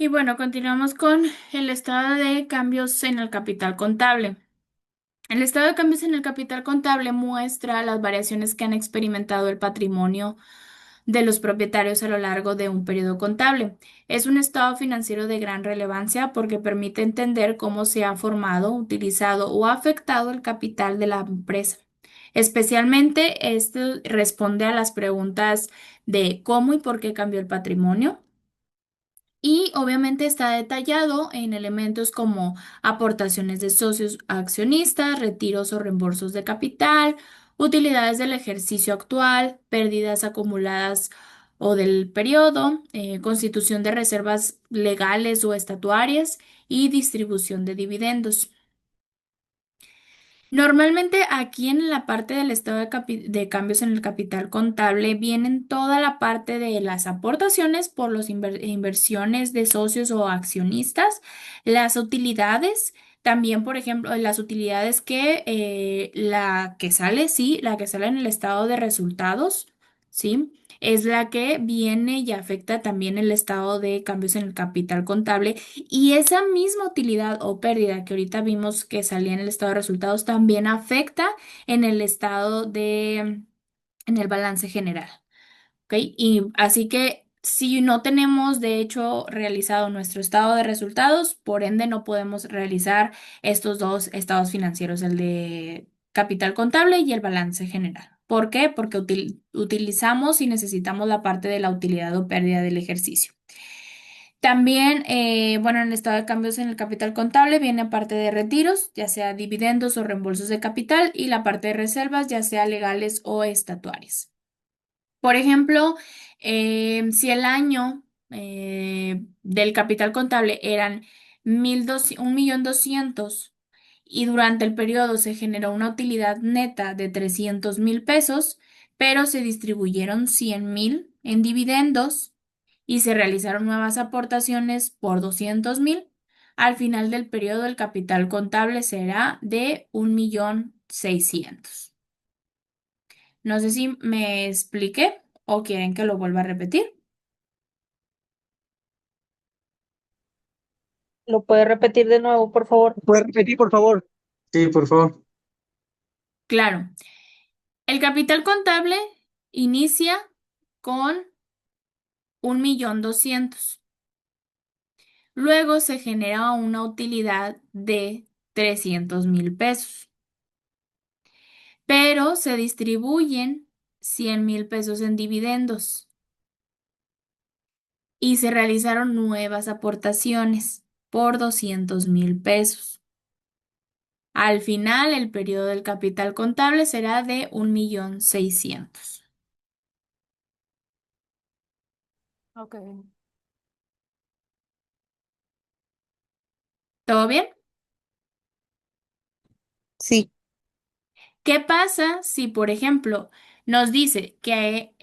Y bueno, continuamos con el estado de cambios en el capital contable. El estado de cambios en el capital contable muestra las variaciones que han experimentado el patrimonio de los propietarios a lo largo de un periodo contable. Es un estado financiero de gran relevancia porque permite entender cómo se ha formado, utilizado o afectado el capital de la empresa. Especialmente, esto responde a las preguntas de cómo y por qué cambió el patrimonio. Y obviamente está detallado en elementos como aportaciones de socios a accionistas, retiros o reembolsos de capital, utilidades del ejercicio actual, pérdidas acumuladas o del periodo, constitución de reservas legales o estatuarias y distribución de dividendos. Normalmente aquí en la parte del estado de cambios en el capital contable vienen toda la parte de las aportaciones por las inversiones de socios o accionistas, las utilidades, también por ejemplo las utilidades que la que sale, sí, la que sale en el estado de resultados, sí, es la que viene y afecta también el estado de cambios en el capital contable. Y esa misma utilidad o pérdida que ahorita vimos que salía en el estado de resultados también afecta en el estado en el balance general. ¿Ok? Y así que si no tenemos de hecho realizado nuestro estado de resultados, por ende no podemos realizar estos dos estados financieros, el de capital contable y el balance general. ¿Por qué? Porque utilizamos y necesitamos la parte de la utilidad o pérdida del ejercicio. También, bueno, en el estado de cambios en el capital contable viene parte de retiros, ya sea dividendos o reembolsos de capital, y la parte de reservas, ya sea legales o estatuarias. Por ejemplo, si el año del capital contable eran 1.200.000 y durante el periodo se generó una utilidad neta de 300.000 pesos, pero se distribuyeron 100.000 en dividendos y se realizaron nuevas aportaciones por 200.000, al final del periodo el capital contable será de 1.600.000. No sé si me expliqué o quieren que lo vuelva a repetir. ¿Lo puede repetir de nuevo, por favor? ¿Puede repetir, por favor? Sí, por favor. Claro, el capital contable inicia con 1.200.000. Luego se genera una utilidad de 300.000 pesos, pero se distribuyen 100.000 pesos en dividendos y se realizaron nuevas aportaciones por 200.000 pesos. Al final, el periodo del capital contable será de 1.600.000. Ok. ¿Todo bien? Sí. ¿Qué pasa si, por ejemplo, nos dice que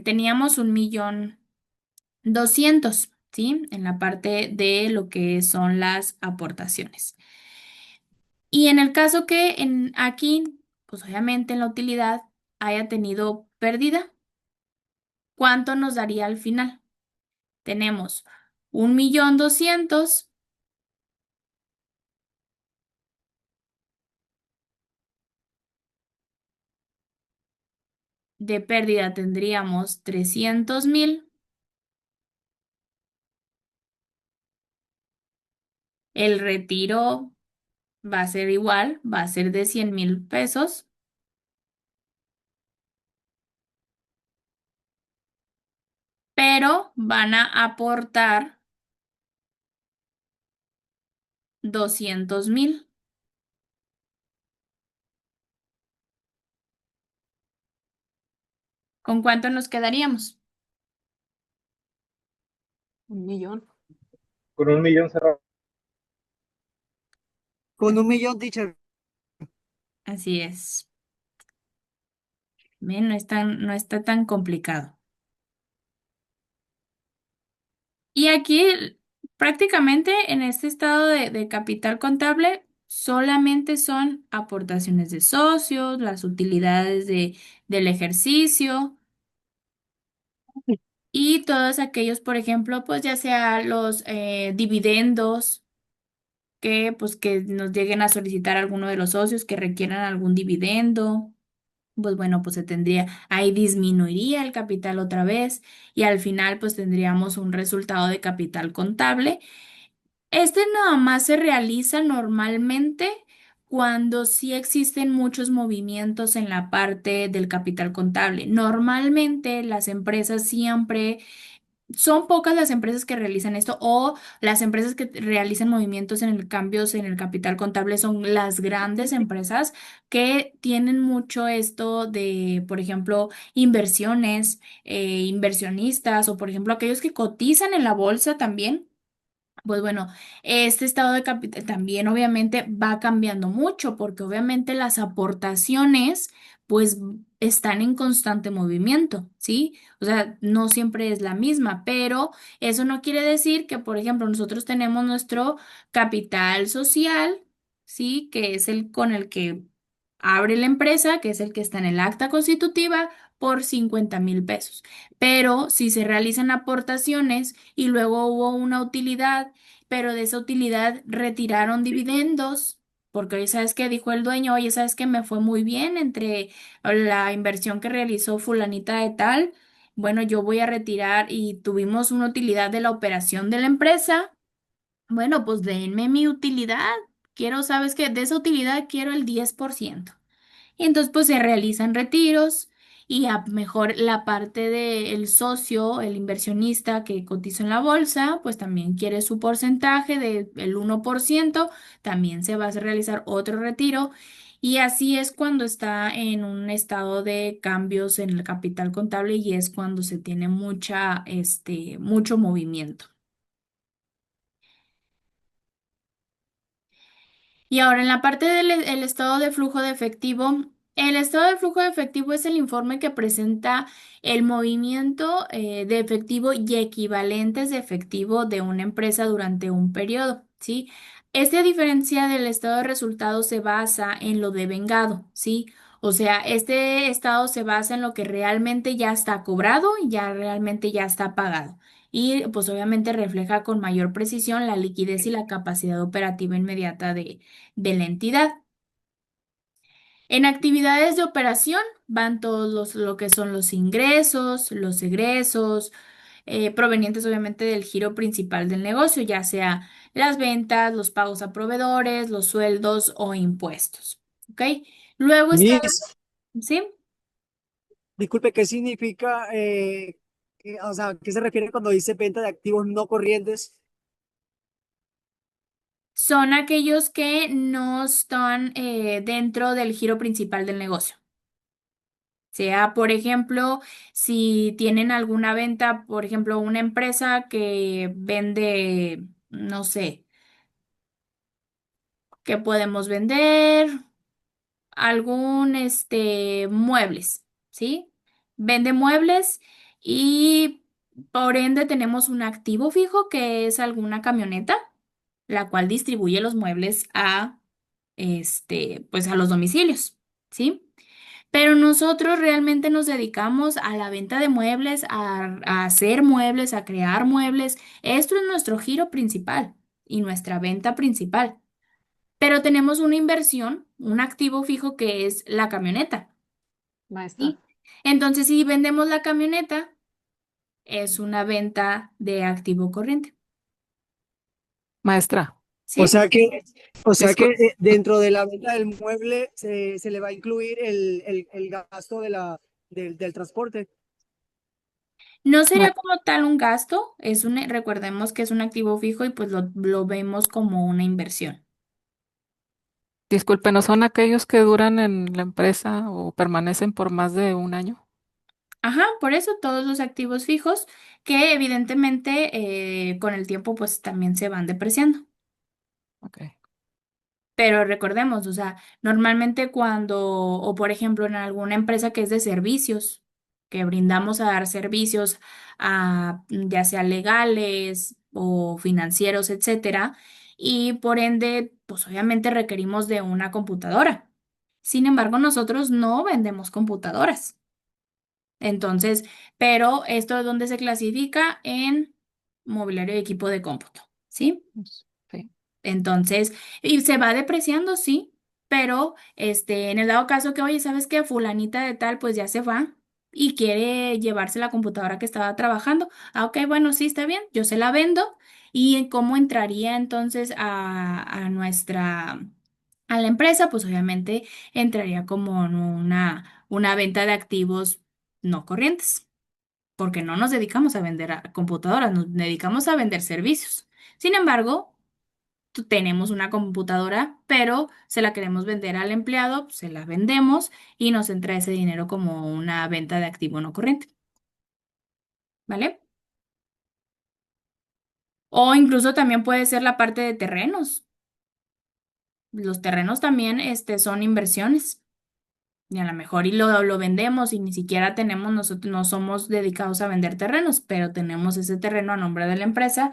teníamos 1.200.000, ¿sí? En la parte de lo que son las aportaciones. Y en el caso que aquí, pues obviamente en la utilidad haya tenido pérdida, ¿cuánto nos daría al final? Tenemos 1.200.000. De pérdida tendríamos 300.000. El retiro va a ser igual, va a ser de 100.000 pesos, pero van a aportar 200.000. ¿Con cuánto nos quedaríamos? 1 millón. Con 1 millón cerrado. Con 1 millón, teacher. Así es. Ven, no está tan complicado. Y aquí prácticamente en este estado de capital contable solamente son aportaciones de socios, las utilidades del ejercicio. Y todos aquellos, por ejemplo, pues ya sea los dividendos que pues que nos lleguen a solicitar alguno de los socios que requieran algún dividendo, pues bueno, pues se tendría, ahí disminuiría el capital otra vez y al final pues tendríamos un resultado de capital contable. Este nada más se realiza normalmente cuando sí existen muchos movimientos en la parte del capital contable. Normalmente las empresas siempre son pocas las empresas que realizan esto o las empresas que realizan movimientos en el cambios en el capital contable son las grandes empresas que tienen mucho esto de, por ejemplo, inversiones, inversionistas o, por ejemplo, aquellos que cotizan en la bolsa también. Pues bueno, este estado de capital también obviamente va cambiando mucho porque obviamente las aportaciones pues están en constante movimiento, ¿sí? O sea, no siempre es la misma, pero eso no quiere decir que, por ejemplo, nosotros tenemos nuestro capital social, ¿sí? Que es el con el que abre la empresa, que es el que está en el acta constitutiva por 50,000 pesos. Pero si se realizan aportaciones y luego hubo una utilidad, pero de esa utilidad retiraron dividendos, porque oye, ¿sabes qué? Dijo el dueño, oye, ¿sabes qué? Me fue muy bien entre la inversión que realizó fulanita de tal. Bueno, yo voy a retirar y tuvimos una utilidad de la operación de la empresa. Bueno, pues denme mi utilidad. Quiero, ¿sabes qué? De esa utilidad quiero el 10%. Y entonces pues se realizan retiros y a mejor la parte del socio, el inversionista que cotiza en la bolsa, pues también quiere su porcentaje del 1%, también se va a realizar otro retiro y así es cuando está en un estado de cambios en el capital contable y es cuando se tiene mucho movimiento. Y ahora en la parte del el estado de flujo de efectivo, el estado de flujo de efectivo es el informe que presenta el movimiento de efectivo y equivalentes de efectivo de una empresa durante un periodo, ¿sí? Esta diferencia del estado de resultados se basa en lo devengado, ¿sí? O sea, este estado se basa en lo que realmente ya está cobrado y ya realmente ya está pagado y pues obviamente refleja con mayor precisión la liquidez y la capacidad operativa inmediata de la entidad. En actividades de operación van todos lo que son los ingresos, los egresos, provenientes obviamente del giro principal del negocio, ya sea las ventas, los pagos a proveedores, los sueldos o impuestos. ¿Ok? Luego está, Miss, ¿sí? disculpe, ¿qué significa, o sea, qué se refiere cuando dice venta de activos no corrientes? Son aquellos que no están dentro del giro principal del negocio. Sea, por ejemplo, si tienen alguna venta, por ejemplo, una empresa que vende, no sé, ¿qué podemos vender? Algún, muebles, ¿sí? Vende muebles y por ende tenemos un activo fijo que es alguna camioneta, la cual distribuye los muebles pues a los domicilios, ¿sí? Pero nosotros realmente nos dedicamos a la venta de muebles, a hacer muebles, a crear muebles. Esto es nuestro giro principal y nuestra venta principal. Pero tenemos una inversión, un activo fijo que es la camioneta. Maestra. ¿Sí? Entonces, si vendemos la camioneta, es una venta de activo corriente. Maestra, O ¿Sí? sea que, o sea que discul- dentro de la venta del mueble se le va a incluir el gasto del transporte. No ma- sería como tal un gasto, recordemos que es un activo fijo y pues lo vemos como una inversión. disculpe, ¿no son aquellos que duran en la empresa o permanecen por más de un año? Ajá, por eso todos los activos fijos que evidentemente con el tiempo pues también se van depreciando. Ok. Pero recordemos, o sea, normalmente o por ejemplo en alguna empresa que es de servicios, que brindamos a dar servicios ya sea legales o financieros, etcétera, y por ende, pues obviamente requerimos de una computadora. Sin embargo, nosotros no vendemos computadoras. Entonces, pero esto es donde se clasifica en mobiliario y equipo de cómputo, ¿sí? Sí. Entonces, y se va depreciando, sí, pero en el dado caso que, oye, ¿sabes qué? Fulanita de tal, pues ya se va y quiere llevarse la computadora que estaba trabajando. Ah, ok, bueno, sí, está bien, yo se la vendo. ¿Y cómo entraría entonces a la empresa? Pues obviamente entraría como en una venta de activos no corrientes, porque no nos dedicamos a vender computadoras, nos dedicamos a vender servicios. Sin embargo, tenemos una computadora, pero se la queremos vender al empleado, se la vendemos y nos entra ese dinero como una venta de activo no corriente, ¿vale? O incluso también puede ser la parte de terrenos. Los terrenos también, son inversiones. Y a lo mejor y lo vendemos y ni siquiera tenemos, nosotros no somos dedicados a vender terrenos, pero tenemos ese terreno a nombre de la empresa,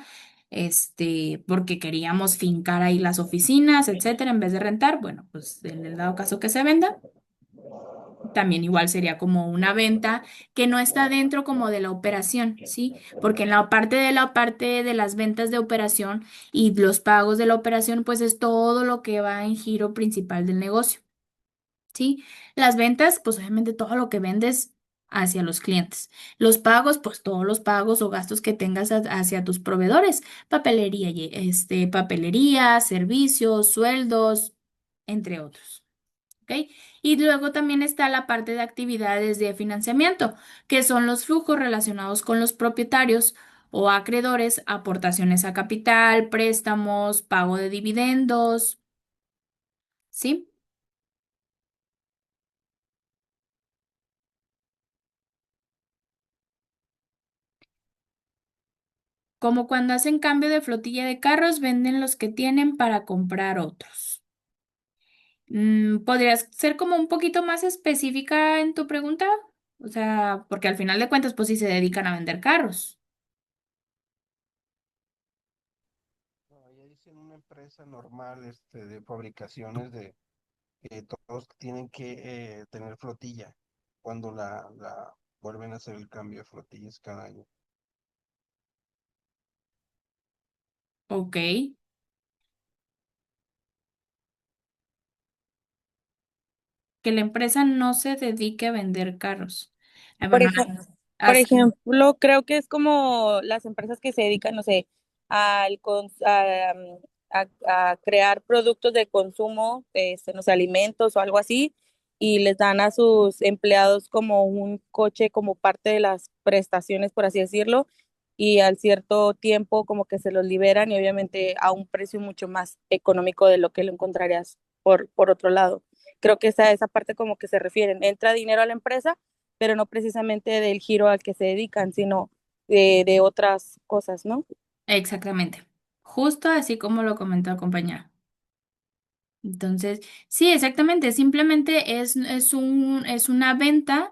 porque queríamos fincar ahí las oficinas, etcétera, en vez de rentar. Bueno, pues en el dado caso que se venda, también igual sería como una venta que no está dentro como de la operación, ¿sí? Porque en la parte de las ventas de operación y los pagos de la operación, pues es todo lo que va en giro principal del negocio. ¿Sí? Las ventas, pues obviamente todo lo que vendes hacia los clientes. Los pagos, pues todos los pagos o gastos que tengas hacia tus proveedores. Papelería, papelería, servicios, sueldos, entre otros. ¿Ok? Y luego también está la parte de actividades de financiamiento, que son los flujos relacionados con los propietarios o acreedores, aportaciones a capital, préstamos, pago de dividendos, ¿sí? Como cuando hacen cambio de flotilla de carros, venden los que tienen para comprar otros. ¿Podrías ser como un poquito más específica en tu pregunta? O sea, porque al final de cuentas, pues sí se dedican a vender carros. No, ya dicen una empresa normal, de fabricaciones de que todos tienen que tener flotilla cuando la vuelven a hacer el cambio de flotillas cada año. Ok. Que la empresa no se dedique a vender carros. Ah, Por bueno, ejemplo, por así. ejemplo, creo que es como las empresas que se dedican, no sé, a crear productos de consumo, no sé, alimentos o algo así, y les dan a sus empleados como un coche como parte de las prestaciones, por así decirlo, y al cierto tiempo como que se los liberan y obviamente a un precio mucho más económico de lo que lo encontrarías por otro lado. Creo que esa parte como que se refieren, entra dinero a la empresa pero no precisamente del giro al que se dedican, sino de otras cosas, ¿no? Exactamente. Justo así como lo comentó el compañero. Entonces, sí, exactamente. Simplemente es una venta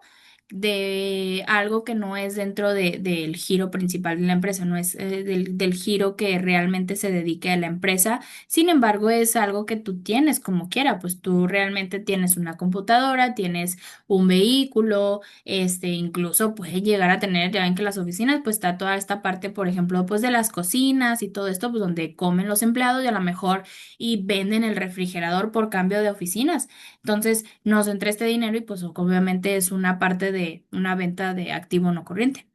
de algo que no es dentro del giro principal de la empresa, no es del giro que realmente se dedique a la empresa. Sin embargo, es algo que tú tienes como quiera, pues tú realmente tienes una computadora, tienes un vehículo, incluso puede llegar a tener, ya ven que las oficinas, pues está toda esta parte, por ejemplo, pues de las cocinas y todo esto, pues donde comen los empleados y a lo mejor y venden el refrigerador por cambio de oficinas. Entonces, nos entra este dinero y pues obviamente es una parte de una venta de activo no corriente.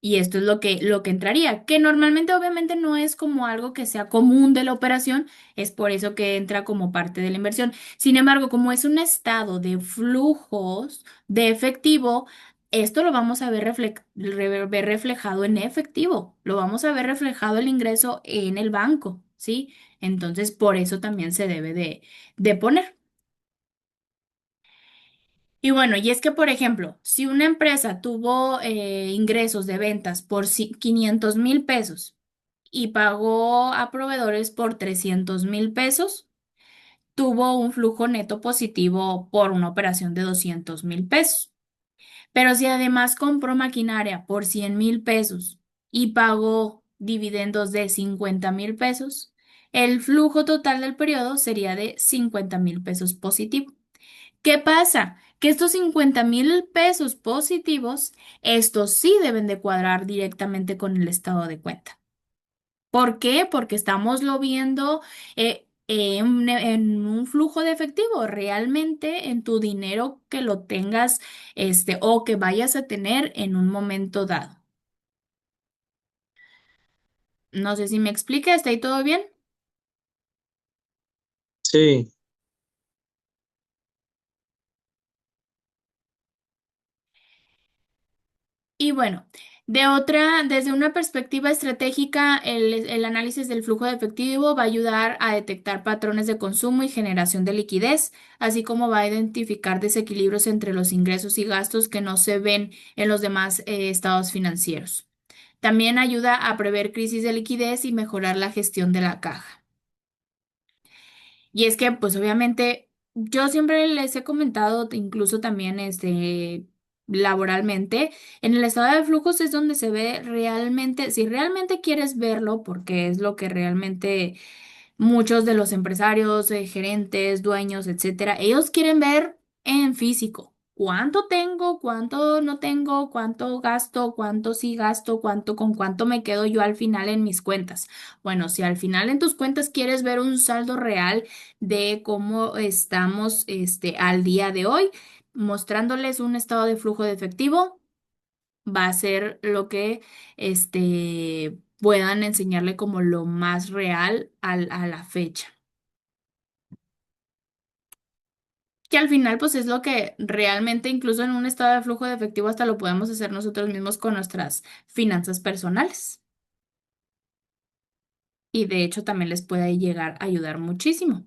Y esto es lo que entraría, que normalmente obviamente no es como algo que sea común de la operación, es por eso que entra como parte de la inversión. Sin embargo, como es un estado de flujos de efectivo, esto lo vamos a ver reflejado en efectivo, lo vamos a ver reflejado el ingreso en el banco, ¿sí? Entonces, por eso también se debe de poner. Y bueno, y es que, por ejemplo, si una empresa tuvo ingresos de ventas por 500,000 pesos y pagó a proveedores por 300,000 pesos, tuvo un flujo neto positivo por una operación de 200,000 pesos. Pero si además compró maquinaria por 100,000 pesos y pagó dividendos de 50,000 pesos, el flujo total del periodo sería de 50,000 pesos positivo. ¿Qué pasa? Que estos 50,000 pesos positivos, estos sí deben de cuadrar directamente con el estado de cuenta. ¿Por qué? Porque estamos lo viendo en un flujo de efectivo, realmente en tu dinero que lo tengas, o que vayas a tener en un momento dado. No sé si me explica, ¿está ahí todo bien? Sí, Y bueno, desde una perspectiva estratégica, el análisis del flujo de efectivo va a ayudar a detectar patrones de consumo y generación de liquidez, así como va a identificar desequilibrios entre los ingresos y gastos que no se ven en los demás estados financieros. También ayuda a prever crisis de liquidez y mejorar la gestión de la caja. Y es que, pues obviamente, yo siempre les he comentado, incluso también laboralmente, en el estado de flujos es donde se ve realmente, si realmente quieres verlo, porque es lo que realmente muchos de los empresarios, gerentes, dueños, etcétera, ellos quieren ver en físico. ¿Cuánto tengo? ¿Cuánto no tengo? ¿Cuánto gasto? ¿Cuánto sí gasto? Con cuánto me quedo yo al final en mis cuentas? Bueno, si al final en tus cuentas quieres ver un saldo real de cómo estamos, al día de hoy, mostrándoles un estado de flujo de efectivo, va a ser lo que, puedan enseñarle como lo más real a la fecha. Que al final, pues es lo que realmente, incluso en un estado de flujo de efectivo, hasta lo podemos hacer nosotros mismos con nuestras finanzas personales. Y de hecho también les puede llegar a ayudar muchísimo.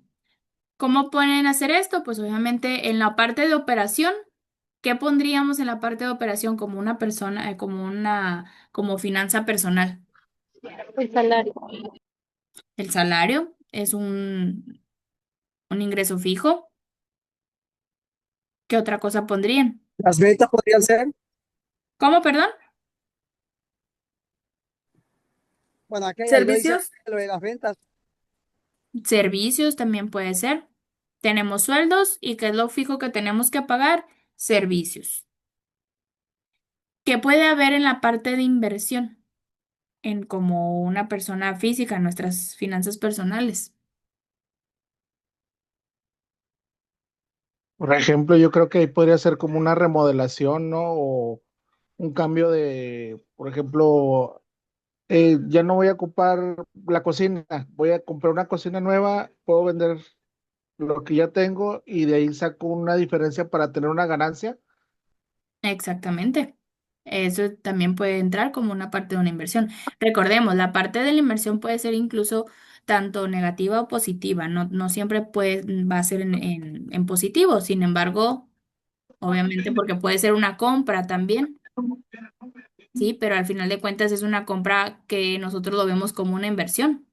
¿Cómo pueden hacer esto? Pues obviamente en la parte de operación, ¿qué pondríamos en la parte de operación como una persona, como finanza personal? El salario. El salario es un ingreso fijo. ¿Qué otra cosa pondrían? Las ventas podrían ser, ¿Cómo, perdón? bueno, aquí ahí lo dice Servicios. lo de las ventas. Servicios también puede ser. Tenemos sueldos y ¿qué es lo fijo que tenemos que pagar? Servicios. ¿Qué puede haber en la parte de inversión? En como una persona física, nuestras finanzas personales. por ejemplo, yo creo que ahí podría ser como una remodelación, ¿no? O un cambio de, por ejemplo, ya no voy a ocupar la cocina, voy a comprar una cocina nueva, puedo vender lo que ya tengo y de ahí saco una diferencia para tener una ganancia. Exactamente. Eso también puede entrar como una parte de una inversión. Recordemos, la parte de la inversión puede ser incluso tanto negativa o positiva. No, no siempre va a ser en positivo. Sin embargo, obviamente, porque puede ser una compra también. Sí, pero al final de cuentas es una compra que nosotros lo vemos como una inversión.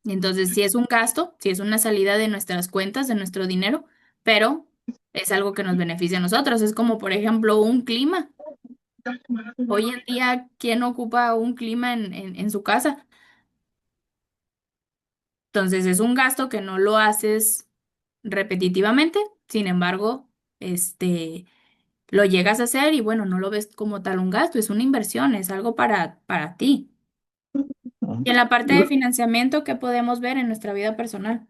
Entonces, si es un gasto, si es una salida de nuestras cuentas, de nuestro dinero, pero es algo que nos beneficia a nosotros. Es como, por ejemplo, un clima. Hoy en día, ¿quién ocupa un clima en su casa? Entonces, es un gasto que no lo haces repetitivamente, sin embargo, lo llegas a hacer y bueno, no lo ves como tal un gasto, es una inversión, es algo para ti. Y en la parte de financiamiento, ¿qué podemos ver en nuestra vida personal?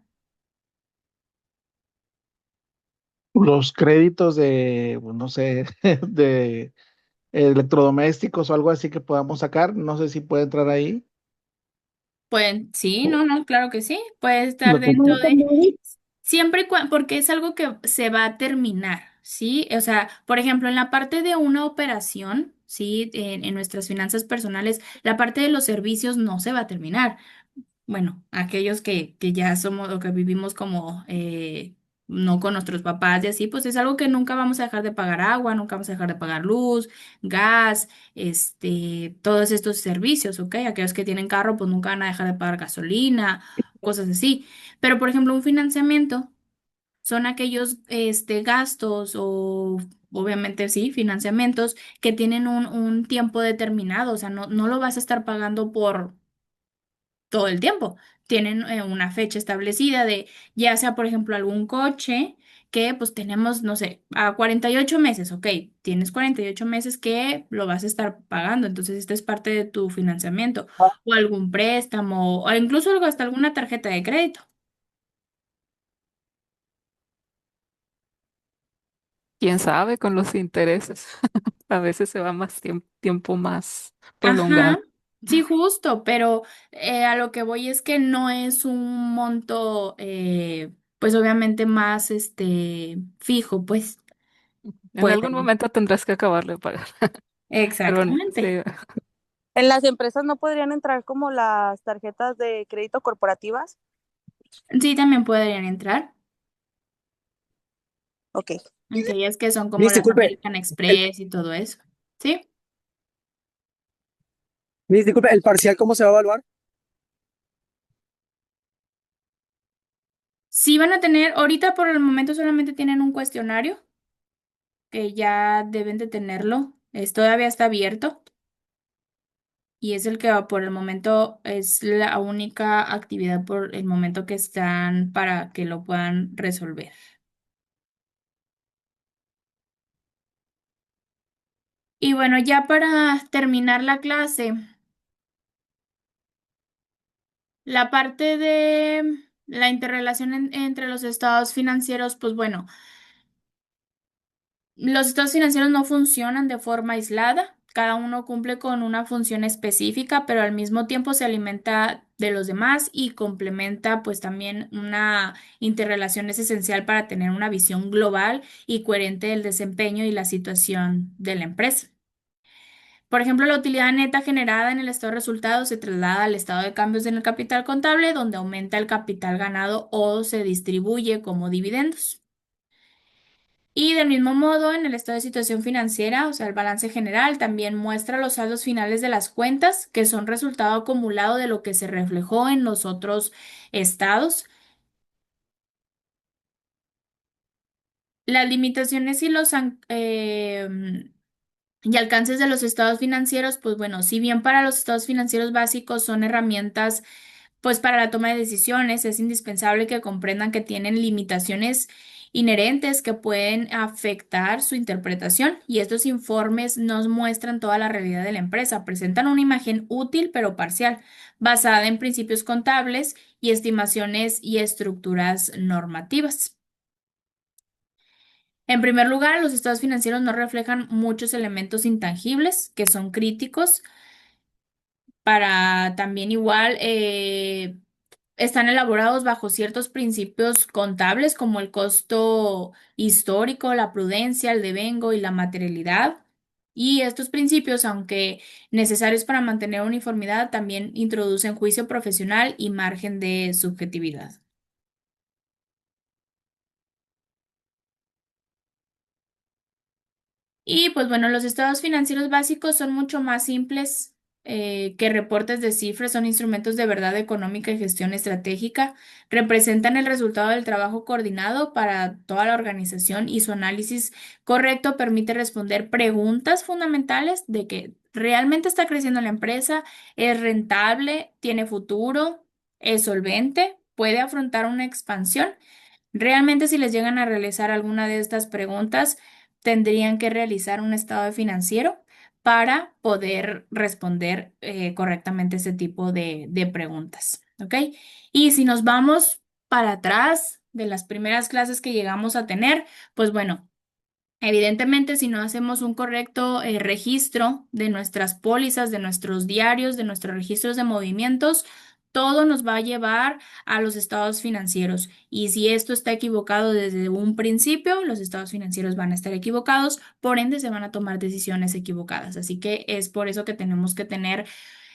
Los créditos de, pues, no sé, de electrodomésticos o algo así que podamos sacar, no sé si puede entrar ahí. Pues sí, no, no, claro que sí, puede estar Lo que dentro de, siempre porque es algo que se va a terminar, ¿sí? O sea, por ejemplo, en la parte de una operación, ¿sí? En nuestras finanzas personales, la parte de los servicios no se va a terminar. Bueno, aquellos que ya somos o que vivimos como no con nuestros papás y así, pues es algo que nunca vamos a dejar de pagar agua, nunca vamos a dejar de pagar luz, gas, todos estos servicios, ¿ok? Aquellos que tienen carro, pues nunca van a dejar de pagar gasolina, cosas así. Pero, por ejemplo, un financiamiento son aquellos gastos o obviamente sí, financiamientos que tienen un tiempo determinado, o sea, no lo vas a estar pagando por todo el tiempo. Tienen una fecha establecida de, ya sea, por ejemplo, algún coche que pues tenemos, no sé, a 48 meses, ok, tienes 48 meses que lo vas a estar pagando, entonces esta es parte de tu financiamiento, Ah, o algún préstamo, o incluso hasta alguna tarjeta de crédito. Quién sabe con los intereses. A veces se va más tiempo más prolongado. Ajá, sí, justo, pero a lo que voy es que no es un monto, pues obviamente más, fijo, pues En puede. algún momento tendrás que acabarle de pagar. Pero bueno, Exactamente. sí, En las empresas no podrían entrar como las tarjetas de crédito corporativas. Sí, también podrían entrar. Ok. Aquellas que son como Miss, las disculpe, American el, Express y todo eso. ¿Sí? Miss, disculpe, ¿el parcial cómo se va a evaluar? Sí van a tener, ahorita por el momento solamente tienen un cuestionario que ya deben de tenerlo. Todavía está abierto y es el que por el momento es la única actividad por el momento que están para que lo puedan resolver. Y bueno, ya para terminar la clase, la parte de la interrelación entre los estados financieros, pues bueno. Los estados financieros no funcionan de forma aislada, cada uno cumple con una función específica, pero al mismo tiempo se alimenta de los demás y complementa pues también una interrelación es esencial para tener una visión global y coherente del desempeño y la situación de la empresa. Por ejemplo, la utilidad neta generada en el estado de resultados se traslada al estado de cambios en el capital contable, donde aumenta el capital ganado o se distribuye como dividendos. Y del mismo modo, en el estado de situación financiera, o sea, el balance general también muestra los saldos finales de las cuentas, que son resultado acumulado de lo que se reflejó en los otros estados. Las limitaciones y y alcances de los estados financieros, pues bueno, si bien para los estados financieros básicos son herramientas, pues para la toma de decisiones es indispensable que comprendan que tienen limitaciones inherentes que pueden afectar su interpretación y estos informes nos muestran toda la realidad de la empresa, presentan una imagen útil pero parcial, basada en principios contables y estimaciones y estructuras normativas. En primer lugar, los estados financieros no reflejan muchos elementos intangibles que son críticos para también igual están elaborados bajo ciertos principios contables como el costo histórico, la prudencia, el devengo y la materialidad. Y estos principios, aunque necesarios para mantener uniformidad, también introducen juicio profesional y margen de subjetividad. Y pues bueno, los estados financieros básicos son mucho más simples que reportes de cifras, son instrumentos de verdad económica y gestión estratégica, representan el resultado del trabajo coordinado para toda la organización y su análisis correcto permite responder preguntas fundamentales de que realmente está creciendo la empresa, es rentable, tiene futuro, es solvente, puede afrontar una expansión. Realmente, si les llegan a realizar alguna de estas preguntas, tendrían que realizar un estado financiero para poder responder correctamente este tipo de preguntas. ¿Ok? Y si nos vamos para atrás de las primeras clases que llegamos a tener, pues bueno. Evidentemente, si no hacemos un correcto registro de nuestras pólizas, de nuestros diarios, de nuestros registros de movimientos, todo nos va a llevar a los estados financieros. Y si esto está equivocado desde un principio, los estados financieros van a estar equivocados, por ende se van a tomar decisiones equivocadas. Así que es por eso que tenemos que tener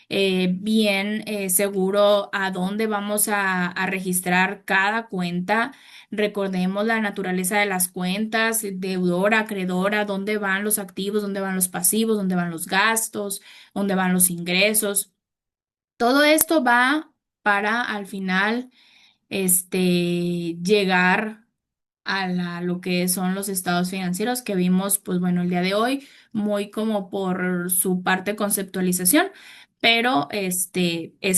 bien seguro a dónde vamos a registrar cada cuenta. Recordemos la naturaleza de las cuentas, deudora, acreedora, dónde van los activos, dónde van los pasivos, dónde van los gastos, dónde van los ingresos. Todo esto va para al final llegar lo que son los estados financieros que vimos, pues bueno, el día de hoy, muy como por su parte conceptualización, pero es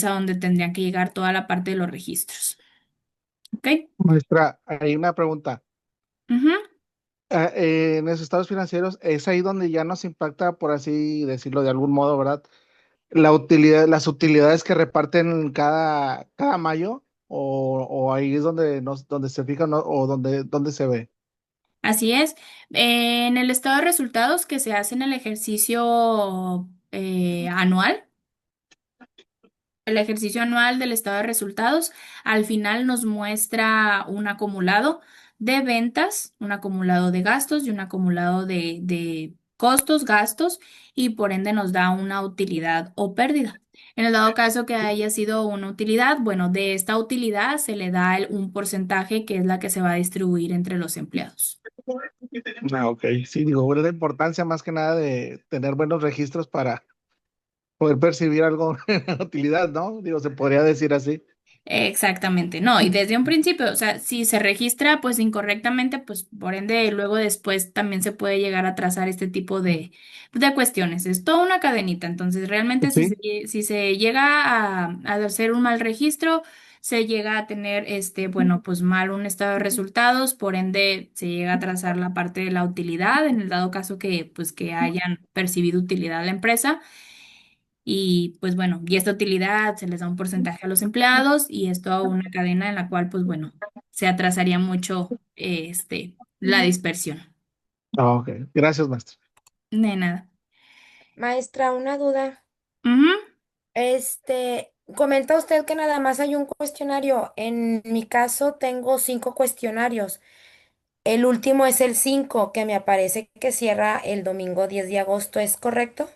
a donde tendrían que llegar toda la parte de los registros. ¿Ok? Maestra, hay una pregunta. Ujú. En los estados financieros es ahí donde ya nos impacta, por así decirlo de algún modo, ¿verdad? La utilidad, las utilidades que reparten cada mayo, o ahí es donde se fija, ¿no? O donde se ve. Así es. En el estado de resultados que se hace en el ejercicio anual, el ejercicio anual del estado de resultados, al final nos muestra un acumulado de ventas, un acumulado de gastos y un acumulado de costos, gastos, y por ende nos da una utilidad o pérdida. En el dado caso que haya sido una utilidad, bueno, de esta utilidad se le da un porcentaje que es la que se va a distribuir entre los empleados. Ah, ok. Sí, digo, es la importancia más que nada de tener buenos registros para poder percibir algo de utilidad, ¿no? Digo, se podría decir así. Exactamente, no, y desde un principio, o sea, si se registra pues incorrectamente, pues por ende luego después también se puede llegar a trazar este tipo de cuestiones. Es toda una cadenita, entonces realmente Sí. si se llega a hacer un mal registro, se llega a tener bueno, pues mal un estado de resultados, por ende se llega a trazar la parte de la utilidad, en el dado caso que pues que hayan percibido utilidad a la empresa. Y pues bueno, y esta utilidad se les da un porcentaje a los empleados y es toda una cadena en la cual pues bueno, se atrasaría mucho la dispersión. Ah, ok. Gracias, maestro. De nada. Maestra, una duda. Ujú. Comenta usted que nada más hay un cuestionario. En mi caso tengo 5 cuestionarios. El último es el 5 que me aparece que cierra el domingo 10 de agosto, ¿es correcto?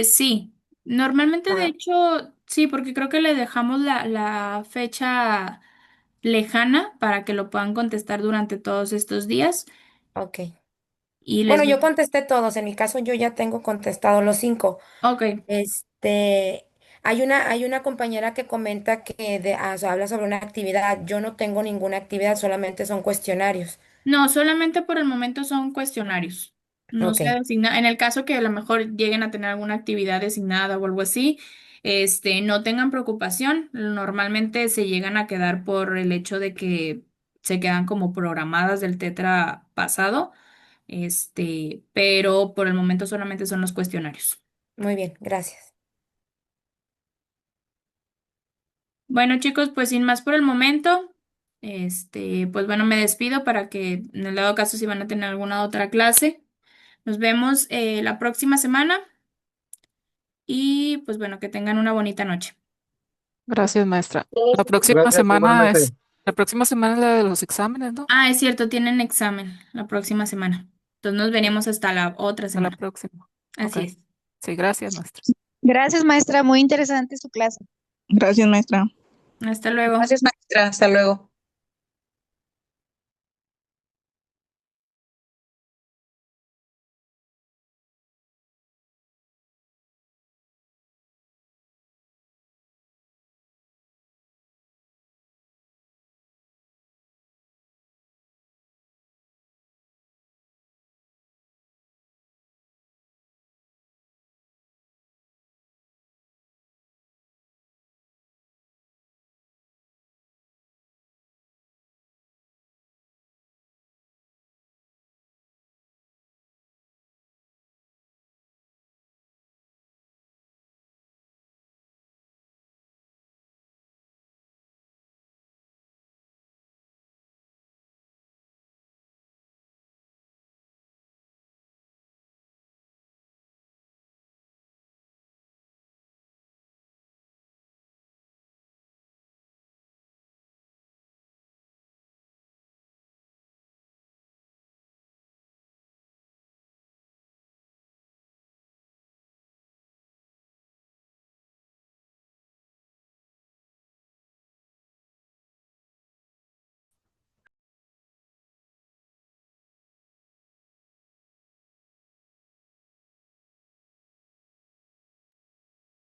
Sí. Normalmente, de Ah, hecho, sí, porque creo que le dejamos la fecha lejana para que lo puedan contestar durante todos estos días. ok. Y les... Bueno, yo contesté todos. En mi caso yo ya tengo contestado los 5. Ok. Este, hay una compañera que comenta que o sea, habla sobre una actividad. Yo no tengo ninguna actividad, solamente son cuestionarios. No, solamente por el momento son cuestionarios. No Ok, se designa, en el caso que a lo mejor lleguen a tener alguna actividad designada o algo así, no tengan preocupación. Normalmente se llegan a quedar por el hecho de que se quedan como programadas del tetra pasado, pero por el momento solamente son los cuestionarios. muy bien, gracias. Bueno, chicos, pues sin más por el momento, pues bueno, me despido para que en el dado caso si van a tener alguna otra clase. Nos vemos la próxima semana y pues bueno, que tengan una bonita noche. Gracias, maestra. Gracias, igualmente. La próxima semana es la de los exámenes, ¿no? Ah, es cierto, tienen examen la próxima semana. Entonces nos veremos hasta la otra De la semana. próxima. Ok. Así es. Sí, gracias, maestra. Gracias, maestra. Muy interesante su clase. Gracias, maestra. Hasta luego. Gracias, maestra. Hasta luego.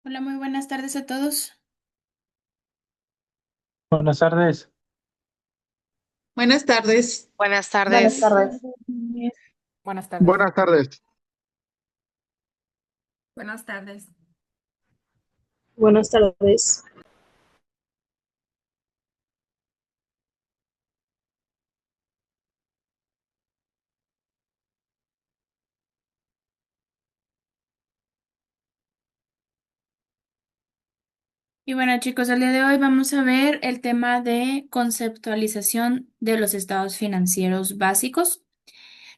Hola, muy buenas tardes a todos. Buenas tardes. Buenas tardes. Buenas Buenas tardes. tardes. Buenas tardes. Buenas tardes. Buenas tardes. Buenas tardes. Y bueno, chicos, el día de hoy vamos a ver el tema de conceptualización de los estados financieros básicos.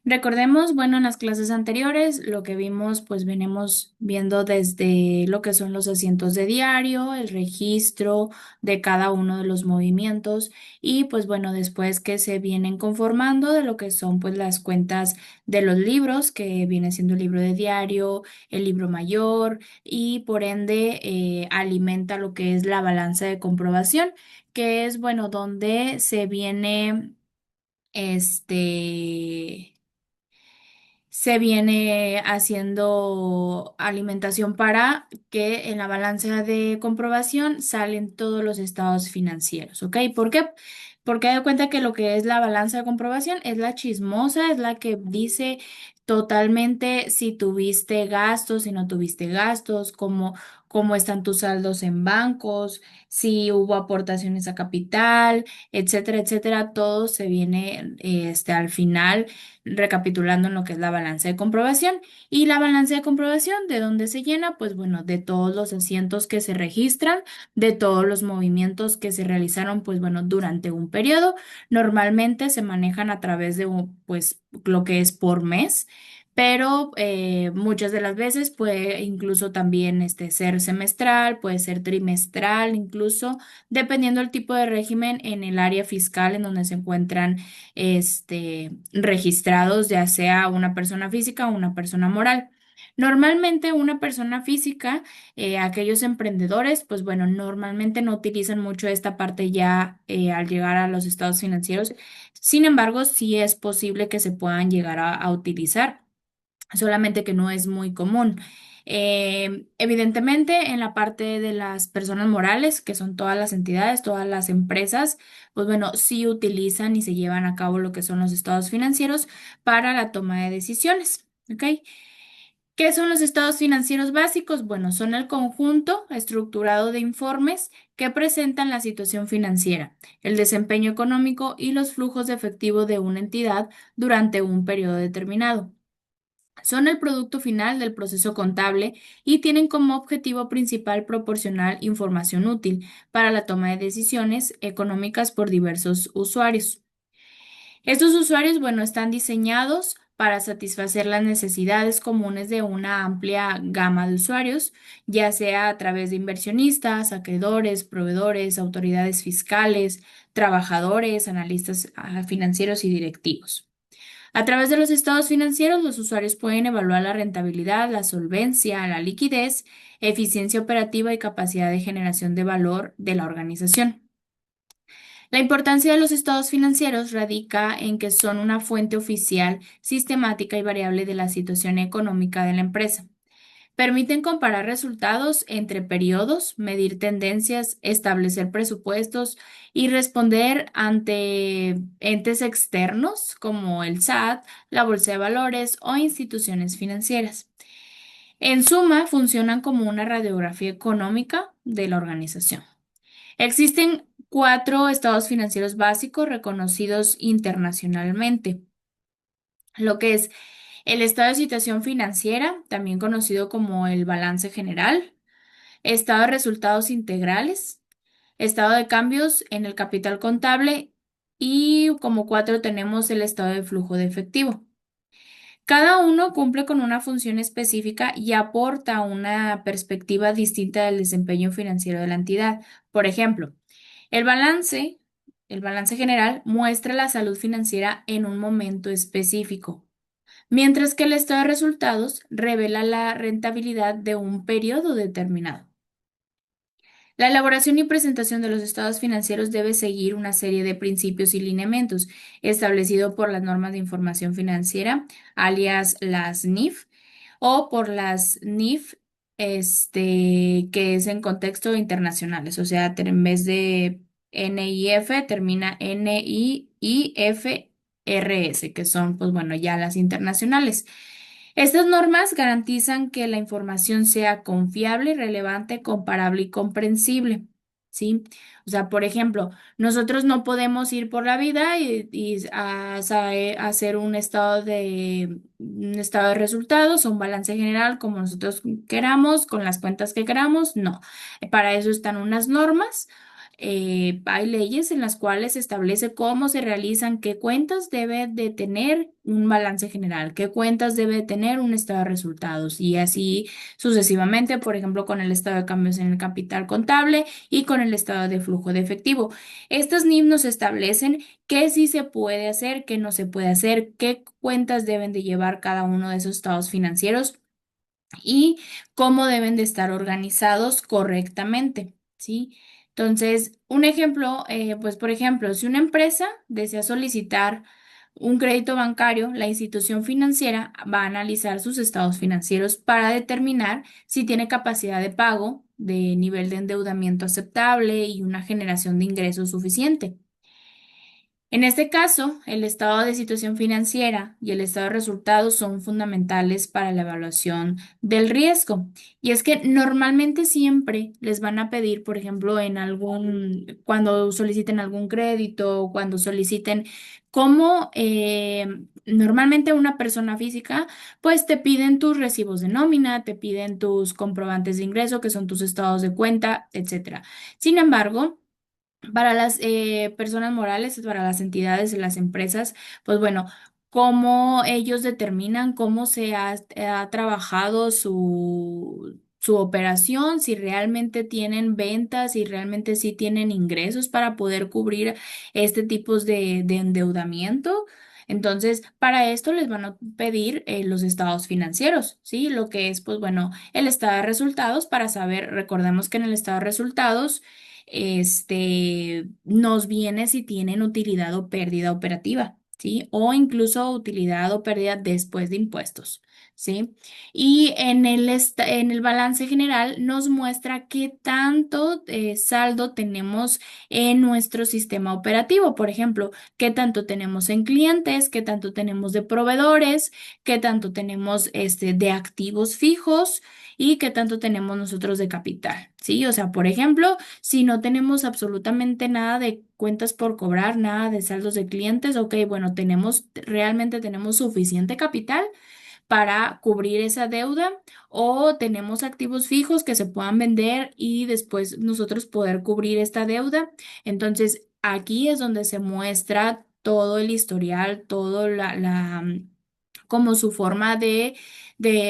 Recordemos, bueno, en las clases anteriores lo que vimos, pues venimos viendo desde lo que son los asientos de diario, el registro de cada uno de los movimientos y pues bueno, después que se vienen conformando de lo que son pues las cuentas de los libros, que viene siendo el libro de diario, el libro mayor y por ende alimenta lo que es la balanza de comprobación, que es bueno, donde se viene este se viene haciendo alimentación para que en la balanza de comprobación salen todos los estados financieros, ¿ok? ¿Por qué? Porque da cuenta que lo que es la balanza de comprobación es la chismosa, es la que dice totalmente si tuviste gastos, si no tuviste gastos, cómo están tus saldos en bancos, si hubo aportaciones a capital, etcétera, etcétera. Todo se viene al final recapitulando en lo que es la balanza de comprobación. Y la balanza de comprobación, ¿de dónde se llena? Pues bueno, de todos los asientos que se registran, de todos los movimientos que se realizaron, pues bueno, durante un periodo. Normalmente se manejan a través de pues lo que es por mes. Pero muchas de las veces puede incluso también ser semestral, puede ser trimestral, incluso dependiendo del tipo de régimen en el área fiscal en donde se encuentran registrados, ya sea una persona física o una persona moral. Normalmente una persona física, aquellos emprendedores, pues bueno, normalmente no utilizan mucho esta parte ya al llegar a los estados financieros. Sin embargo, sí es posible que se puedan llegar a utilizar, solamente que no es muy común. Evidentemente, en la parte de las personas morales, que son todas las entidades, todas las empresas, pues bueno, sí utilizan y se llevan a cabo lo que son los estados financieros para la toma de decisiones. ¿Ok? ¿Qué son los estados financieros básicos? Bueno, son el conjunto estructurado de informes que presentan la situación financiera, el desempeño económico y los flujos de efectivo de una entidad durante un periodo determinado. Son el producto final del proceso contable y tienen como objetivo principal proporcionar información útil para la toma de decisiones económicas por diversos usuarios. Estos usuarios, bueno, están diseñados para satisfacer las necesidades comunes de una amplia gama de usuarios, ya sea a través de inversionistas, acreedores, proveedores, autoridades fiscales, trabajadores, analistas financieros y directivos. A través de los estados financieros, los usuarios pueden evaluar la rentabilidad, la solvencia, la liquidez, eficiencia operativa y capacidad de generación de valor de la organización. La importancia de los estados financieros radica en que son una fuente oficial, sistemática y variable de la situación económica de la empresa. Permiten comparar resultados entre periodos, medir tendencias, establecer presupuestos y responder ante entes externos como el SAT, la Bolsa de Valores o instituciones financieras. En suma, funcionan como una radiografía económica de la organización. Existen 4 estados financieros básicos reconocidos internacionalmente, lo que es el estado de situación financiera, también conocido como el balance general, estado de resultados integrales, estado de cambios en el capital contable y como 4 tenemos el estado de flujo de efectivo. Cada uno cumple con una función específica y aporta una perspectiva distinta del desempeño financiero de la entidad. Por ejemplo, el balance, el balance general muestra la salud financiera en un momento específico, mientras que el estado de resultados revela la rentabilidad de un periodo determinado. La elaboración y presentación de los estados financieros debe seguir una serie de principios y lineamientos establecidos por las normas de información financiera, alias las NIF, o por las NIF, que es en contexto internacionales, o sea, en vez de NIF termina NIIFRS, que son, pues bueno, ya las internacionales. Estas normas garantizan que la información sea confiable, relevante, comparable y comprensible, ¿sí? O sea, por ejemplo, nosotros no podemos ir por la vida y hacer un estado de resultados o un balance general como nosotros queramos, con las cuentas que queramos, no. Para eso están unas normas. Hay leyes en las cuales se establece cómo se realizan, qué cuentas debe de tener un balance general, qué cuentas debe de tener un estado de resultados y así sucesivamente, por ejemplo, con el estado de cambios en el capital contable y con el estado de flujo de efectivo. Estos NIF nos establecen qué sí se puede hacer, qué no se puede hacer, qué cuentas deben de llevar cada uno de esos estados financieros y cómo deben de estar organizados correctamente, ¿sí? Entonces, un ejemplo, pues por ejemplo, si una empresa desea solicitar un crédito bancario, la institución financiera va a analizar sus estados financieros para determinar si tiene capacidad de pago, de nivel de endeudamiento aceptable y una generación de ingresos suficiente. En este caso, el estado de situación financiera y el estado de resultados son fundamentales para la evaluación del riesgo. Y es que normalmente siempre les van a pedir, por ejemplo, cuando soliciten algún crédito o cuando soliciten, como normalmente una persona física, pues te piden tus recibos de nómina, te piden tus comprobantes de ingreso, que son tus estados de cuenta, etcétera. Sin embargo, para las personas morales, para las entidades de las empresas, pues bueno, cómo ellos determinan cómo ha trabajado su operación, si realmente tienen ventas, si realmente sí tienen ingresos para poder cubrir este tipo de endeudamiento. Entonces, para esto les van a pedir los estados financieros, ¿sí? Lo que es, pues bueno, el estado de resultados para saber, recordemos que en el estado de resultados, nos viene si tienen utilidad o pérdida operativa, ¿sí? O incluso utilidad o pérdida después de impuestos, ¿sí? Y en el balance general nos muestra qué tanto saldo tenemos en nuestro sistema operativo. Por ejemplo, qué tanto tenemos en clientes, qué tanto tenemos de proveedores, qué tanto tenemos de activos fijos y qué tanto tenemos nosotros de capital, ¿sí? O sea, por ejemplo, si no tenemos absolutamente nada de cuentas por cobrar, nada de saldos de clientes, ok, bueno, realmente tenemos suficiente capital para cubrir esa deuda o tenemos activos fijos que se puedan vender y después nosotros poder cubrir esta deuda. Entonces, aquí es donde se muestra todo el historial, todo como su forma de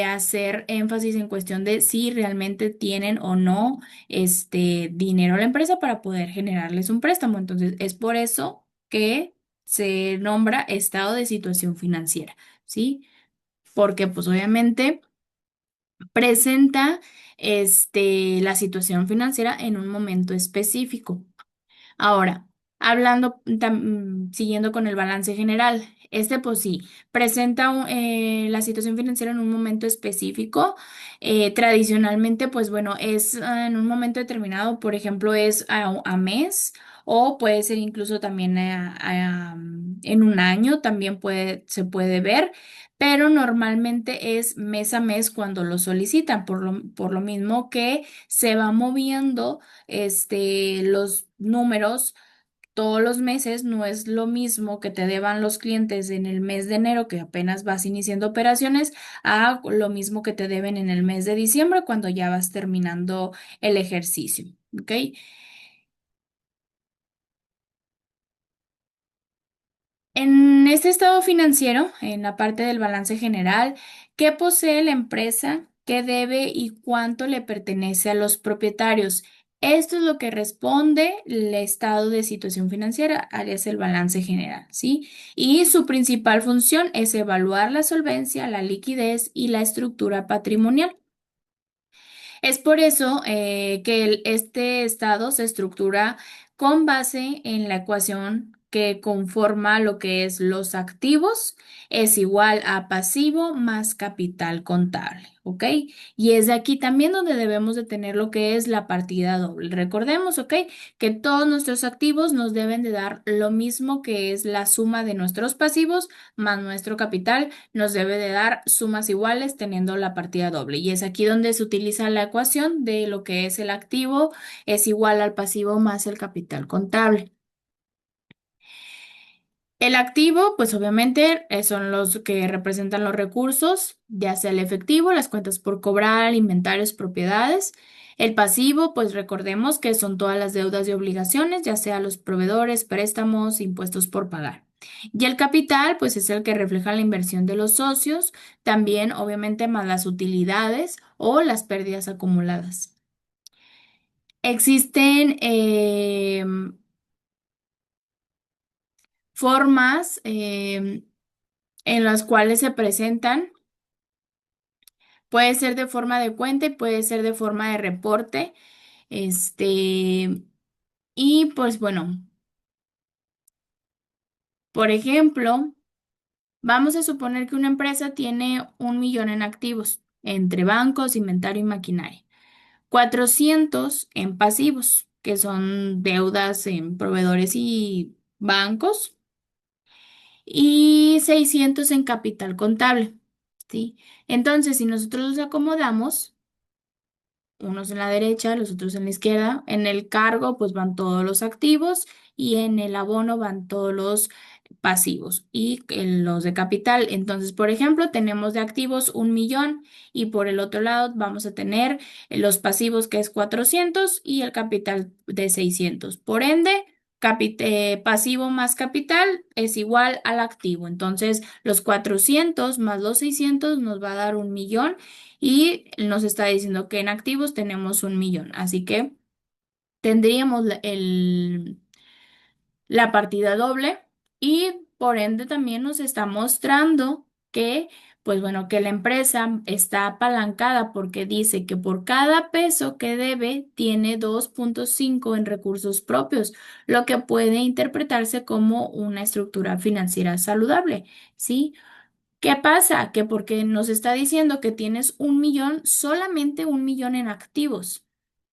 hacer énfasis en cuestión de si realmente tienen o no dinero a la empresa para poder generarles un préstamo. Entonces, es por eso que se nombra estado de situación financiera, ¿sí? Porque pues obviamente presenta la situación financiera en un momento específico. Ahora, siguiendo con el balance general, pues sí, presenta la situación financiera en un momento específico. Tradicionalmente, pues bueno, es en un momento determinado, por ejemplo, es a mes o puede ser incluso también en un año, también se puede ver, pero normalmente es mes a mes cuando lo solicitan, por lo mismo que se va moviendo los números todos los meses. No es lo mismo que te deban los clientes en el mes de enero, que apenas vas iniciando operaciones, a lo mismo que te deben en el mes de diciembre, cuando ya vas terminando el ejercicio. ¿Ok? En este estado financiero, en la parte del balance general, ¿qué posee la empresa? ¿Qué debe y cuánto le pertenece a los propietarios? Esto es lo que responde el estado de situación financiera, alias el balance general, ¿sí? Y su principal función es evaluar la solvencia, la liquidez y la estructura patrimonial. Es por eso que este estado se estructura con base en la ecuación que conforma lo que es los activos es igual a pasivo más capital contable, ¿ok? Y es de aquí también donde debemos de tener lo que es la partida doble. Recordemos, ¿ok? Que todos nuestros activos nos deben de dar lo mismo que es la suma de nuestros pasivos más nuestro capital nos debe de dar sumas iguales teniendo la partida doble. Y es aquí donde se utiliza la ecuación de lo que es el activo es igual al pasivo más el capital contable. El activo, pues obviamente son los que representan los recursos, ya sea el efectivo, las cuentas por cobrar, inventarios, propiedades. El pasivo, pues recordemos que son todas las deudas y obligaciones, ya sea los proveedores, préstamos, impuestos por pagar. Y el capital, pues es el que refleja la inversión de los socios, también obviamente más las utilidades o las pérdidas acumuladas. Existen formas en las cuales se presentan. Puede ser de forma de cuenta y puede ser de forma de reporte. Y pues bueno, por ejemplo, vamos a suponer que una empresa tiene 1 millón en activos entre bancos, inventario y maquinaria. 400 en pasivos, que son deudas en proveedores y bancos. Y 600 en capital contable, ¿sí? Entonces, si nosotros los acomodamos, unos en la derecha, los otros en la izquierda. En el cargo, pues van todos los activos y en el abono van todos los pasivos y en los de capital. Entonces, por ejemplo, tenemos de activos 1 millón y por el otro lado vamos a tener los pasivos que es 400 y el capital de 600. Por ende, pasivo más capital es igual al activo. Entonces, los 400 más los 600 nos va a dar 1 millón y nos está diciendo que en activos tenemos 1 millón. Así que tendríamos la partida doble y por ende también nos está mostrando que, pues bueno, que la empresa está apalancada porque dice que por cada peso que debe tiene 2,5 en recursos propios, lo que puede interpretarse como una estructura financiera saludable, ¿sí? ¿Qué pasa? Que porque nos está diciendo que tienes 1 millón, solamente 1 millón en activos,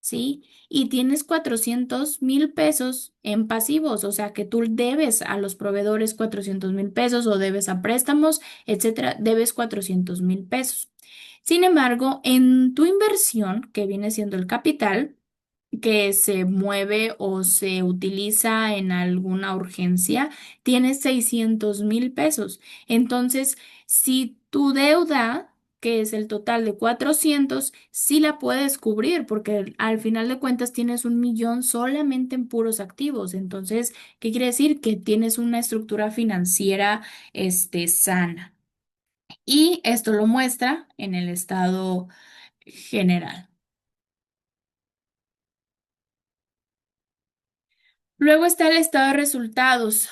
¿sí? Y tienes 400,000 pesos en pasivos, o sea que tú debes a los proveedores 400,000 pesos o debes a préstamos, etcétera, debes 400,000 pesos. Sin embargo, en tu inversión, que viene siendo el capital, que se mueve o se utiliza en alguna urgencia, tienes 600,000 pesos. Entonces, si tu deuda, que es el total de 400, sí la puedes cubrir, porque al final de cuentas tienes 1 millón solamente en puros activos. Entonces, ¿qué quiere decir? Que tienes una estructura financiera, sana. Y esto lo muestra en el estado general. Luego está el estado de resultados.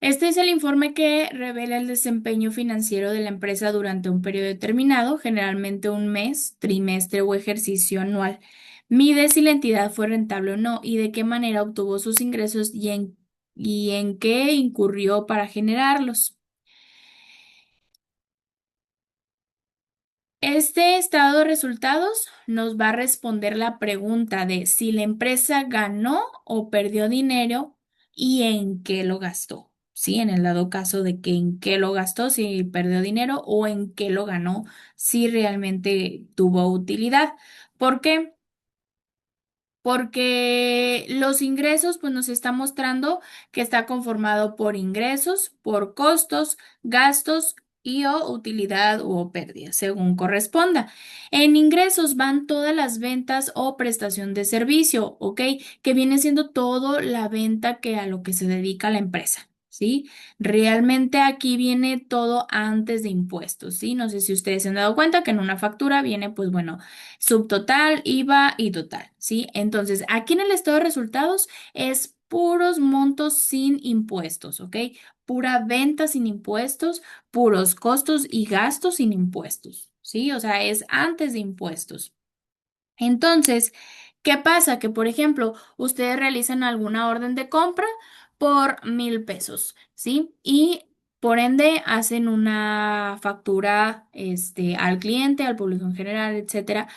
Este es el informe que revela el desempeño financiero de la empresa durante un periodo determinado, generalmente un mes, trimestre o ejercicio anual. Mide si la entidad fue rentable o no y de qué manera obtuvo sus ingresos y en qué incurrió para generarlos. Este estado de resultados nos va a responder la pregunta de si la empresa ganó o perdió dinero y en qué lo gastó. Sí, en el dado caso de que en qué lo gastó, si perdió dinero o en qué lo ganó, si realmente tuvo utilidad. ¿Por qué? Porque los ingresos, pues nos está mostrando que está conformado por ingresos, por costos, gastos y o utilidad o pérdida, según corresponda. En ingresos van todas las ventas o prestación de servicio, ¿ok? Que viene siendo todo la venta que a lo que se dedica la empresa. ¿Sí? Realmente aquí viene todo antes de impuestos, ¿sí? No sé si ustedes se han dado cuenta que en una factura viene, pues bueno, subtotal, IVA y total, ¿sí? Entonces, aquí en el estado de resultados es puros montos sin impuestos, ¿ok? Pura venta sin impuestos, puros costos y gastos sin impuestos, ¿sí? O sea, es antes de impuestos. Entonces, ¿qué pasa? Que, por ejemplo, ustedes realizan alguna orden de compra por 1,000 pesos, ¿sí? Y por ende hacen una factura, al cliente, al público en general, etcétera.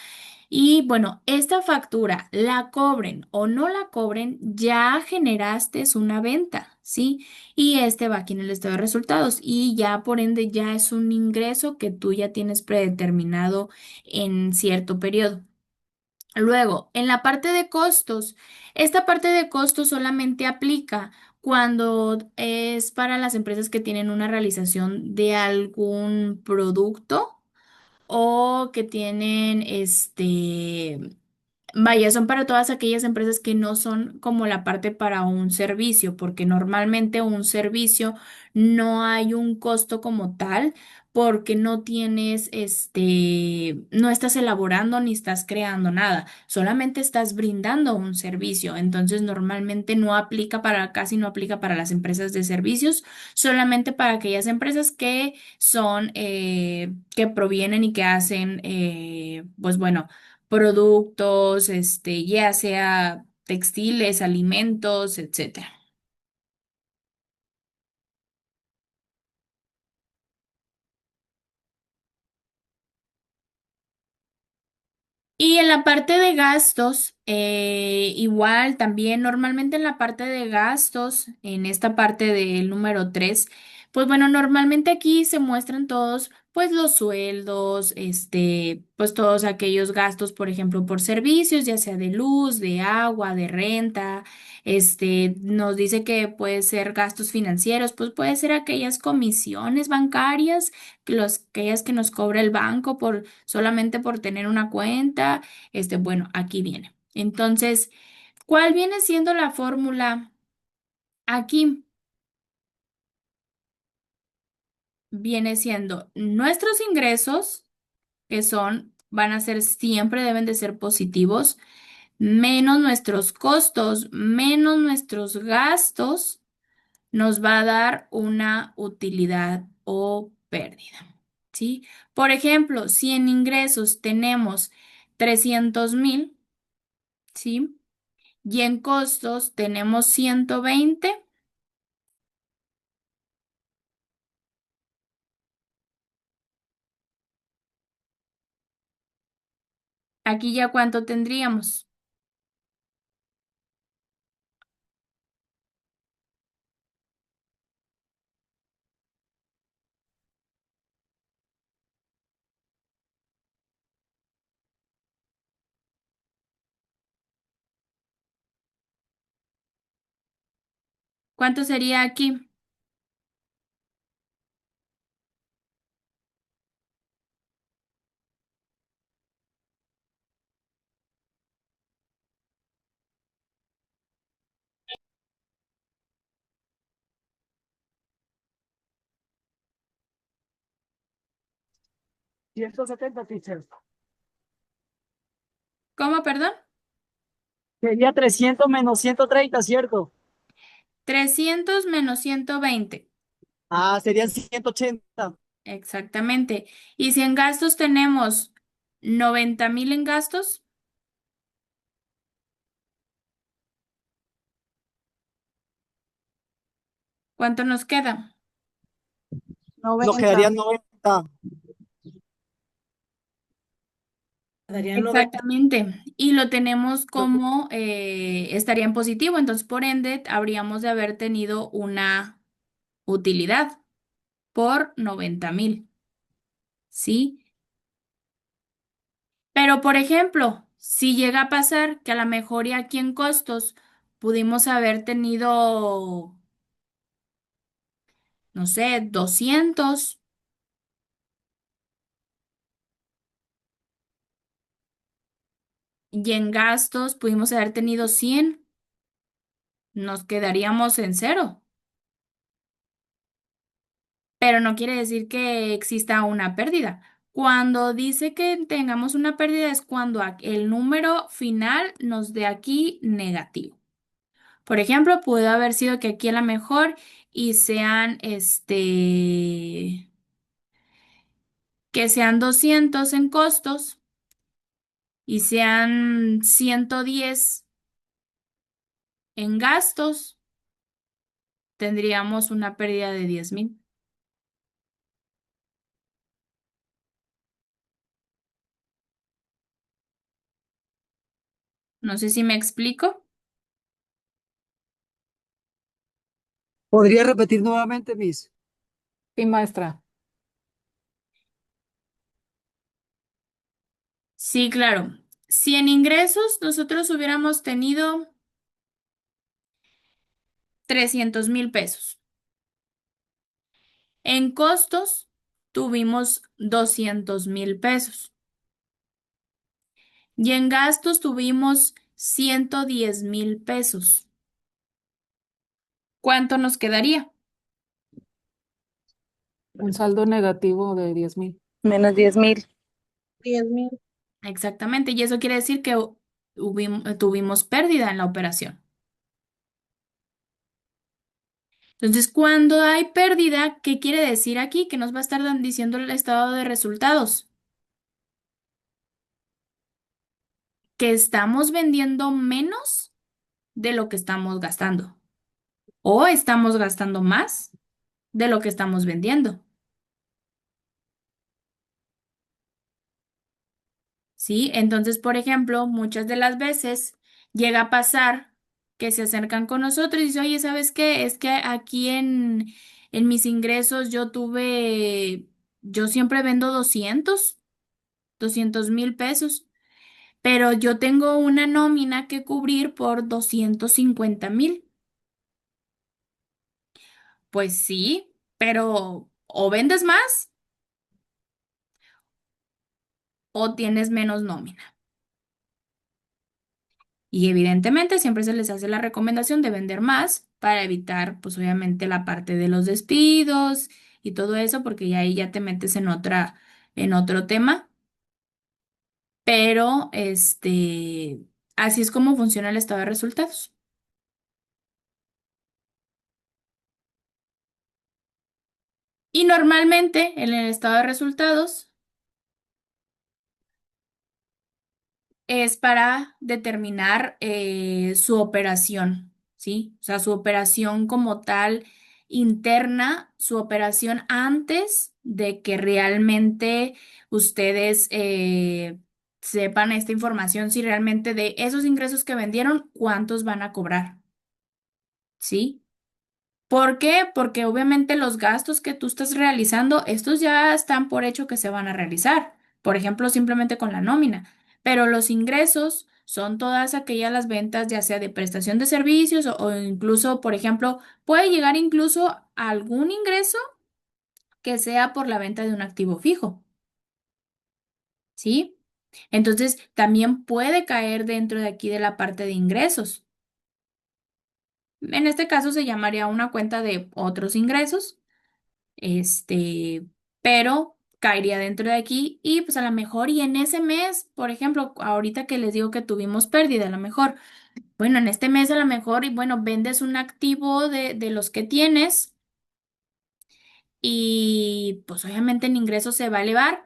Y bueno, esta factura, la cobren o no la cobren, ya generaste una venta, ¿sí? Y este va aquí en el estado de resultados y ya por ende ya es un ingreso que tú ya tienes predeterminado en cierto periodo. Luego, en la parte de costos, esta parte de costos solamente aplica cuando es para las empresas que tienen una realización de algún producto o que tienen vaya, son para todas aquellas empresas que no son como la parte para un servicio, porque normalmente un servicio no hay un costo como tal, porque no tienes, no estás elaborando ni estás creando nada, solamente estás brindando un servicio. Entonces, normalmente no aplica para, casi no aplica para las empresas de servicios, solamente para aquellas empresas que son, que provienen y que hacen, pues bueno, productos, ya sea textiles, alimentos, etcétera. Y en la parte de gastos, igual también normalmente en la parte de gastos, en esta parte del número 3, pues bueno, normalmente aquí se muestran todos, pues los sueldos, pues todos aquellos gastos, por ejemplo, por servicios, ya sea de luz, de agua, de renta, nos dice que puede ser gastos financieros, pues puede ser aquellas comisiones bancarias, aquellas que nos cobra el banco por solamente por tener una cuenta. Bueno, aquí viene. Entonces, ¿cuál viene siendo la fórmula? Aquí viene siendo nuestros ingresos, que van a ser siempre deben de ser positivos, menos nuestros costos, menos nuestros gastos, nos va a dar una utilidad o pérdida. ¿Sí? Por ejemplo, si en ingresos tenemos 300,000, ¿sí? Y en costos tenemos 120. Aquí ya cuánto tendríamos. ¿Cuánto sería aquí? $170, teacher. ¿Cómo, perdón? Sería 300 menos 130, ¿cierto? 300 menos 120. Ah, serían 180. Exactamente. Y si en gastos tenemos 90,000 en gastos, ¿cuánto nos queda? Nos quedarían 90. Darían 90. Exactamente. Y lo tenemos como estaría en positivo, entonces por ende habríamos de haber tenido una utilidad por 90,000. ¿Sí? Pero, por ejemplo, si llega a pasar que a lo mejor y aquí en costos pudimos haber tenido, no sé, 200 y en gastos pudimos haber tenido 100, nos quedaríamos en cero. Pero no quiere decir que exista una pérdida. Cuando dice que tengamos una pérdida es cuando el número final nos dé aquí negativo. Por ejemplo, pudo haber sido que aquí a lo mejor y sean que sean 200 en costos y sean 110 en gastos. tendríamos una pérdida de 10,000. No sé si me explico. ¿Podría repetir nuevamente, Miss? Sí, maestra. Sí, claro. Si en ingresos nosotros hubiéramos tenido 300,000 pesos, en costos tuvimos 200,000 pesos y en gastos tuvimos 110,000 pesos. ¿Cuánto nos quedaría? Un saldo negativo de 10,000. Menos 10,000. Exactamente, y eso quiere decir que tuvimos pérdida en la operación. Entonces, cuando hay pérdida, ¿qué quiere decir aquí? Que nos va a estar diciendo el estado de resultados. Que estamos vendiendo menos de lo que estamos gastando o estamos gastando más de lo que estamos vendiendo. ¿Sí? Entonces, por ejemplo, muchas de las veces llega a pasar que se acercan con nosotros y dicen, oye, ¿sabes qué? Es que aquí en mis ingresos yo siempre vendo 200,000 pesos, pero yo tengo una nómina que cubrir por 250,000. Pues sí, pero o vendes más o tienes menos nómina. Y evidentemente siempre se les hace la recomendación de vender más para evitar, pues obviamente, la parte de los despidos y todo eso, porque ya ahí ya te metes en otro tema. Pero así es como funciona el estado de resultados. Y normalmente en el estado de resultados es para determinar su operación, ¿sí? O sea, su operación como tal interna, su operación antes de que realmente ustedes sepan esta información, si realmente de esos ingresos que vendieron, cuántos van a cobrar, ¿sí? ¿Por qué? Porque obviamente los gastos que tú estás realizando, estos ya están por hecho que se van a realizar. Por ejemplo, simplemente con la nómina. Pero los ingresos son todas aquellas las ventas, ya sea de prestación de servicios o incluso, por ejemplo, puede llegar incluso a algún ingreso que sea por la venta de un activo fijo, ¿sí? Entonces, también puede caer dentro de aquí de la parte de ingresos. En este caso se llamaría una cuenta de otros ingresos. este, pero caería dentro de aquí y pues a lo mejor y en ese mes, por ejemplo, ahorita que les digo que tuvimos pérdida, a lo mejor, bueno, en este mes a lo mejor y bueno, vendes un activo de los que tienes y pues obviamente en ingresos se va a elevar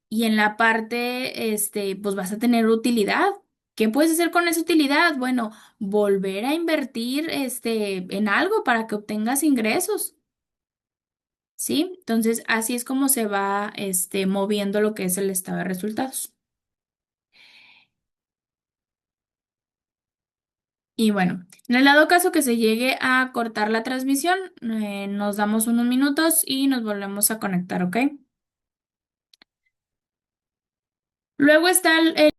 y en la parte, pues vas a tener utilidad. ¿Qué puedes hacer con esa utilidad? Bueno, volver a invertir, en algo para que obtengas ingresos. ¿Sí? Entonces, así es como se va, moviendo lo que es el estado de resultados. Y bueno, en el dado caso que se llegue a cortar la transmisión, nos damos unos minutos y nos volvemos a conectar, ¿ok? Luego está el